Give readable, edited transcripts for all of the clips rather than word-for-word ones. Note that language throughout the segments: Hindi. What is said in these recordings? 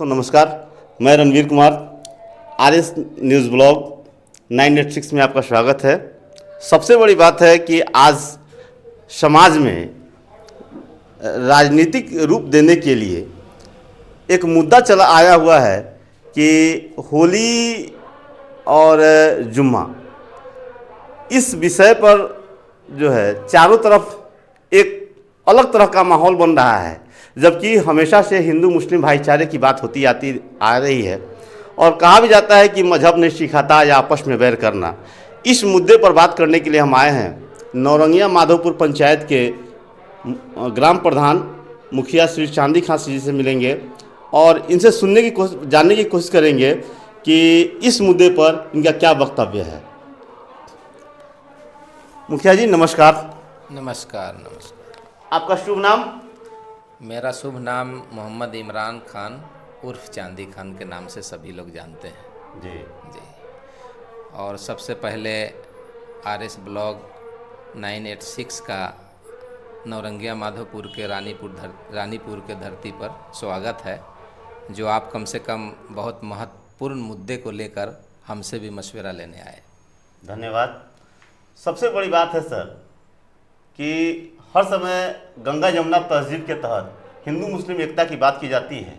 नमस्कार, मैं Ranveer Kumar. RS news blog 986 में आपका स्वागत है। सबसे बड़ी बात है कि आज समाज में राजनीतिक रूप देने के लिए एक मुद्दा चला आया हुआ है कि होली और जुम्मा, इस विषय पर जो है चारों तरफ एक अलग तरह का माहौल बन रहा है। जबकि हमेशा से हिंदू मुस्लिम भाईचारे की बात होती आती आ रही है और कहा भी जाता है कि मजहब ने सिखाता या आपस में बैर करना। इस मुद्दे पर बात करने के लिए हम आए हैं। नौरंगिया माधोपुर पंचायत के ग्राम प्रधान मुखिया श्री चांदी खां जी से मिलेंगे और इनसे जानने की कोशिश करेंगे कि इस मुद्दे पर इनका क्या वक्तव्य है। मुखिया जी नमस्कार। नमस्कार। नमस्कार। आपका शुभ नाम? मेरा शुभ नाम मोहम्मद इमरान खान उर्फ चांदी खान के नाम से सभी लोग जानते हैं। जी जी। और सबसे पहले आरएस ब्लॉग 986 का नौरंगिया माधोपुर के रानीपुर के धरती पर स्वागत है, जो आप कम से कम बहुत महत्वपूर्ण मुद्दे को लेकर हमसे भी मशवरा लेने आए। धन्यवाद। सबसे बड़ी बात है सर कि हर समय गंगा जमुना तहजीब के तहत हिंदू मुस्लिम एकता की बात की जाती है,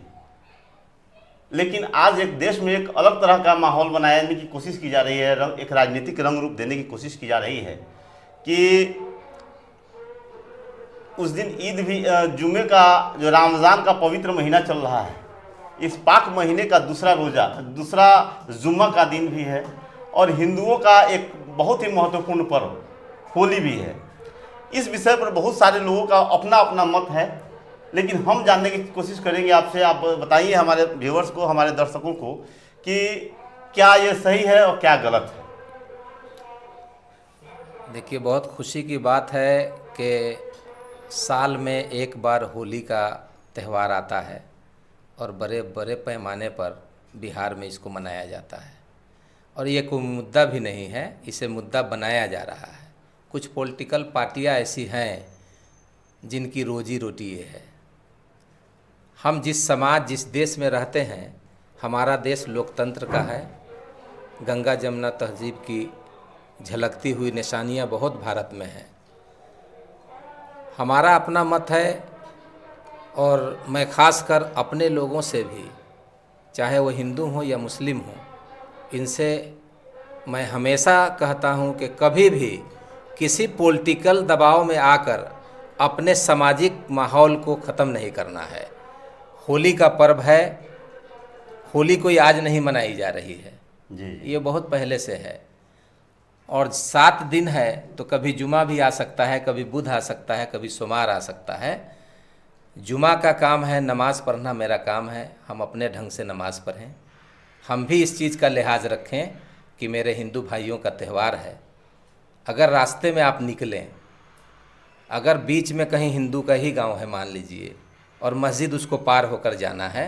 लेकिन आज एक देश में एक अलग तरह का माहौल बनाने की कोशिश की जा रही है, एक राजनीतिक रंग रूप देने की कोशिश की जा रही है कि उस दिन ईद भी, जुम्मे का जो रमज़ान का पवित्र महीना चल रहा है, इस पाक महीने का दूसरा जुम्मा का दिन भी है और हिंदुओं का एक बहुत ही महत्वपूर्ण पर्व होली भी है। इस विषय पर बहुत सारे लोगों का अपना अपना मत है, लेकिन हम जानने की कोशिश करेंगे आपसे। आप बताइए हमारे व्यूअर्स को, हमारे दर्शकों को, कि क्या ये सही है और क्या गलत है। देखिए, बहुत खुशी की बात है कि साल में एक बार होली का त्यौहार आता है और बड़े बड़े पैमाने पर बिहार में इसको मनाया जाता है। और ये कोई मुद्दा भी नहीं है, इसे मुद्दा बनाया जा रहा है। कुछ पॉलिटिकल पार्टियां ऐसी हैं जिनकी रोजी रोटी ये है। हम जिस समाज, जिस देश में रहते हैं, हमारा देश लोकतंत्र का है। गंगा जमुना तहजीब की झलकती हुई निशानियां बहुत भारत में हैं। हमारा अपना मत है और मैं खासकर अपने लोगों से भी, चाहे वो हिंदू हो या मुस्लिम हो, इनसे मैं हमेशा कहता हूं कि कभी भी किसी पॉलिटिकल दबाव में आकर अपने सामाजिक माहौल को ख़त्म नहीं करना है। होली का पर्व है, होली कोई आज नहीं मनाई जा रही है जी। ये बहुत पहले से है और 7 दिन है, तो कभी जुमा भी आ सकता है, कभी बुध आ सकता है, कभी सोमवार आ सकता है। जुमा का काम है, नमाज़ पढ़ना मेरा काम है। हम अपने ढंग से नमाज़ पढ़ें। हम भी इस चीज़ का लिहाज रखें कि मेरे हिंदू भाइयों का त्यौहार है। अगर रास्ते में आप निकलें, अगर बीच में कहीं हिंदू का ही गांव है मान लीजिए, और मस्जिद उसको पार होकर जाना है,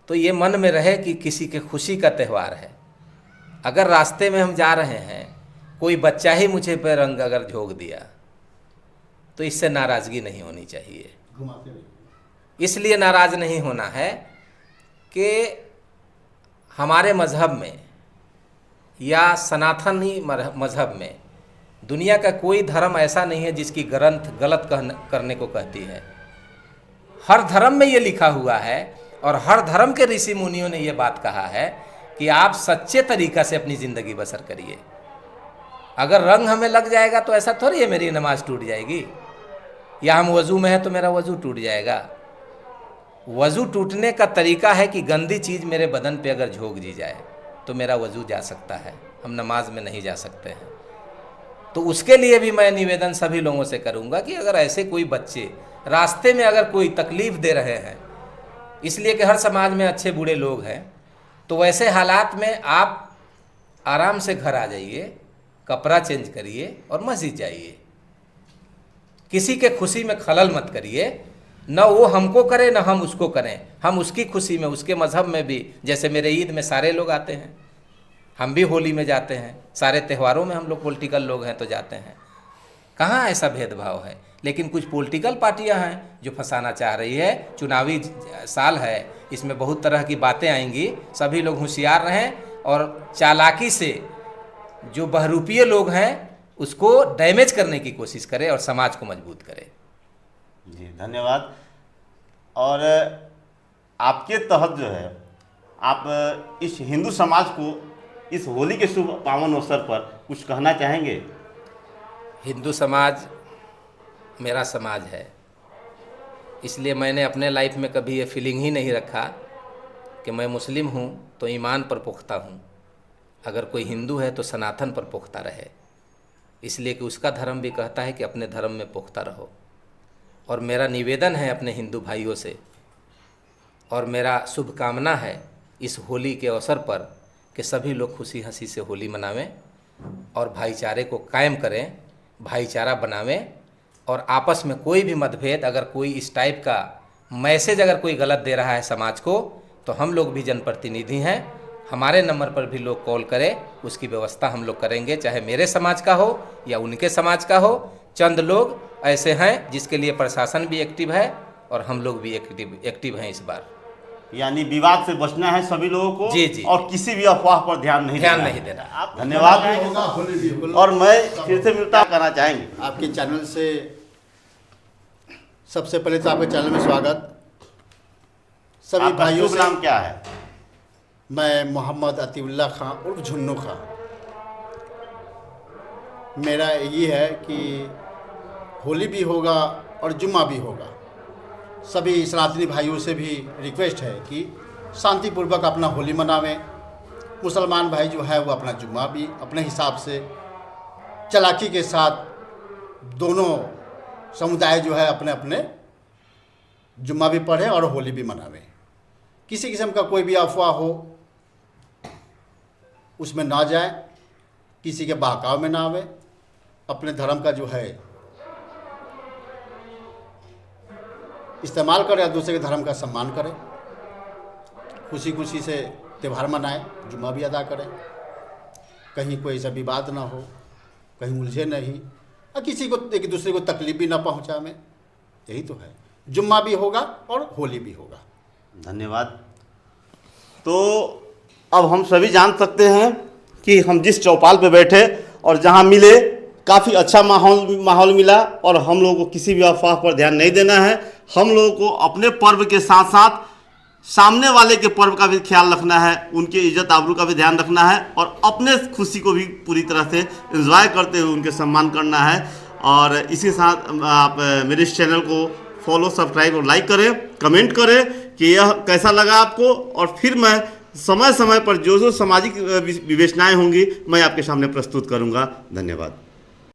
तो ये मन में रहे कि किसी के खुशी का त्यौहार है। अगर रास्ते में हम जा रहे हैं, कोई बच्चा ही मुझे पे रंग अगर झोंक दिया, तो इससे नाराज़गी नहीं होनी चाहिए। इसलिए नाराज़ नहीं होना है कि हमारे मज़हब में या सनातनी मज़हब में दुनिया का कोई धर्म ऐसा नहीं है जिसकी ग्रंथ गलत करने को कहती है। हर धर्म में ये लिखा हुआ है और हर धर्म के ऋषि मुनियों ने ये बात कहा है कि आप सच्चे तरीक़ा से अपनी ज़िंदगी बसर करिए। अगर रंग हमें लग जाएगा तो ऐसा थोड़ी है मेरी नमाज टूट जाएगी, या हम वज़ू में है तो मेरा वज़ू टूट जाएगा। वज़ू टूटने का तरीका है कि गंदी चीज़ मेरे बदन पे अगर झोंक दी जाए तो मेरा वज़ू जा सकता है, हम नमाज में नहीं जा सकते हैं। तो उसके लिए भी मैं निवेदन सभी लोगों से करूंगा कि अगर ऐसे कोई बच्चे रास्ते में अगर कोई तकलीफ़ दे रहे हैं, इसलिए कि हर समाज में अच्छे बुरे लोग हैं, तो वैसे हालात में आप आराम से घर आ जाइए, कपड़ा चेंज करिए और मस्जिद जाइए। किसी के खुशी में खलल मत करिए, न वो हमको करे न हम उसको करें। हम उसकी खुशी में, उसके मज़हब में भी, जैसे मेरे ईद में सारे लोग आते हैं, हम भी होली में जाते हैं, सारे त्योहारों में हम लोग पॉलिटिकल लोग हैं तो जाते हैं। कहाँ ऐसा भेदभाव है? लेकिन कुछ पॉलिटिकल पार्टियां हैं जो फंसाना चाह रही है। चुनावी साल है, इसमें बहुत तरह की बातें आएंगी। सभी लोग होशियार रहें और चालाकी से जो बहरूपीय लोग हैं उसको डैमेज करने की कोशिश करें और समाज को मजबूत करें। जी धन्यवाद। और आपके तहत जो है आप इस हिंदू समाज को इस होली के शुभ पावन अवसर पर कुछ कहना चाहेंगे? हिंदू समाज मेरा समाज है, इसलिए मैंने अपने लाइफ में कभी ये फीलिंग ही नहीं रखा कि मैं मुस्लिम हूँ तो ईमान पर पुख्ता हूँ, अगर कोई हिंदू है तो सनातन पर पुख्ता रहे, इसलिए कि उसका धर्म भी कहता है कि अपने धर्म में पुख्ता रहो। और मेरा निवेदन है अपने हिंदू भाइयों से और मेरा शुभकामना है इस होली के अवसर पर कि सभी लोग खुशी हंसी से होली मनावें और भाईचारे को कायम करें, भाईचारा बनावें और आपस में कोई भी मतभेद, अगर कोई इस टाइप का मैसेज अगर कोई गलत दे रहा है समाज को, तो हम लोग भी जनप्रतिनिधि हैं, हमारे नंबर पर भी लोग कॉल करें, उसकी व्यवस्था हम लोग करेंगे, चाहे मेरे समाज का हो या उनके समाज का हो। चंद लोग ऐसे हैं जिसके लिए प्रशासन भी एक्टिव है और हम लोग भी एक्टिव हैं इस बार। यानी विवाद से बचना है सभी लोगों को। जी जी। और किसी भी अफवाह पर ध्यान नहीं देना। आप धन्यवाद। और मैं फिर से मिलता करना चाहेंगे आपके चैनल से। सबसे पहले तो आपके चैनल में स्वागत। सभी आपका भाइयों शुभ से नाम क्या है? मैं मोहम्मद अतीउल्लाह खां उर्फ झुन्नू खां। मेरा ये है कि होली भी होगा और जुम्मा भी होगा। सभी सनातनी भाइयों से भी रिक्वेस्ट है कि शांतिपूर्वक अपना होली मनावें। मुसलमान भाई जो है वो अपना जुम्मा भी अपने हिसाब से चालाकी के साथ, दोनों समुदाय जो है अपने अपने जुम्मा भी पढ़ें और होली भी मनावें। किसी किस्म का कोई भी अफवाह हो उसमें ना जाए, किसी के बहकाव में ना आवे, अपने धर्म का जो है इस्तेमाल करें और दूसरे के धर्म का सम्मान करें, खुशी खुशी से त्यौहार मनाएं, जुम्मा भी अदा करें, कहीं कोई ऐसा विवाद ना हो, कहीं उलझे नहीं और किसी को एक दूसरे को तकलीफ भी ना पहुंचावें। यही तो है, जुम्मा भी होगा और होली भी होगा। धन्यवाद। तो अब हम सभी जान सकते हैं कि हम जिस चौपाल पे बैठे और जहां मिले काफ़ी अच्छा माहौल मिला और हम लोगों को किसी भी अफवाह पर ध्यान नहीं देना है। हम लोगों को अपने पर्व के साथ साथ सामने वाले के पर्व का भी ख्याल रखना है, उनके इज्जत आबरू का भी ध्यान रखना है और अपने खुशी को भी पूरी तरह से एंजॉय करते हुए उनके सम्मान करना है। और इसी साथ आप मेरे इस चैनल को फॉलो, सब्सक्राइब और लाइक करें, कमेंट करें कि यह कैसा लगा आपको। और फिर मैं समय समय पर जो सामाजिक विवेचनाएं होंगी मैं आपके सामने प्रस्तुत करूंगा। धन्यवाद।